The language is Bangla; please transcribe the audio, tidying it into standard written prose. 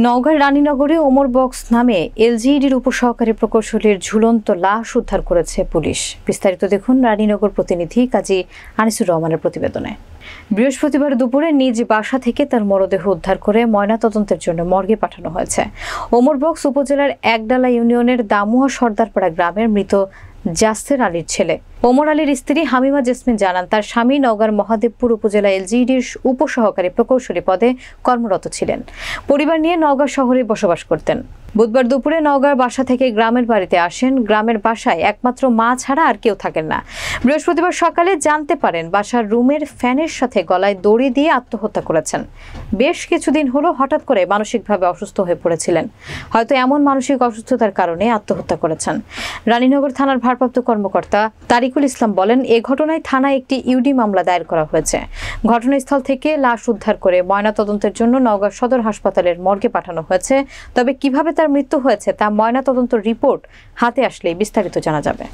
নওগাঁর রানীনগরে ওমর বক্স নামে এলজিইডির উপসহকারী প্রকৌশলীর ঝুলন্ত লাশ উদ্ধার করেছে পুলিশ। বিস্তারিত দেখুন রানীনগর প্রতিনিধি কাজী আনিসুর রহমানের প্রতিবেদনে। বৃহস্পতিবার দুপুরে নিজ বাসা থেকে তার মরদেহ উদ্ধার করে ময়নাতদন্তের জন্য মর্গে পাঠানো হয়েছে। ওমর বক্স উপজেলার একডালা ইউনিয়নের দামুয়া সর্দারপাড়া গ্রামের মৃত জাসের আলীর ছেলে। ওমর আলীর স্ত্রী হামিমা জেসমিন জানান, তার স্বামী নওগাঁর মহাদেবপুর উপজেলা এলজিইডির উপসহকারী প্রকৌশলী পদে কর্মরত ছিলেন। পরিবার নিয়ে নওগাঁ শহরে বসবাস করতেন। বুধবার দুপুরে নওগাঁর বাসা থেকে গ্রামের বাড়িতে আসেন। গ্রামের বাসায় একমাত্র মা ছাড়া আর কেউ থাকেন না। বৃহস্পতিবার সকালে জানতে পারেন বাসার রুমের ফ্যানের সাথে গলায় দড়ি দিয়ে আত্মহত্যা করেছেন। বেশ কিছুদিন হলো হঠাৎ করে মানসিকভাবে অসুস্থ হয়ে পড়েছিলেন। হয়তো এমন মানসিক অসুস্থতার কারণে আত্মহত্যা করেছেন। রানীনগর থানার ভারপ্রাপ্ত কর্মকর্তা তারিকুল ইসলাম বলেন, এ ঘটনায় থানায় একটি ইউডি মামলা দায়ের করা হয়েছে। ঘটনাস্থল থেকে লাশ উদ্ধার করে ময়নাতদন্তের জন্য নওগাঁ সদর হাসপাতালের মর্গে পাঠানো হয়েছে। তবে কিভাবে তার মৃত্যু হয়েছে তা ময়নাতদন্ত রিপোর্ট হাতে আসলেই বিস্তারিত জানা যাবে।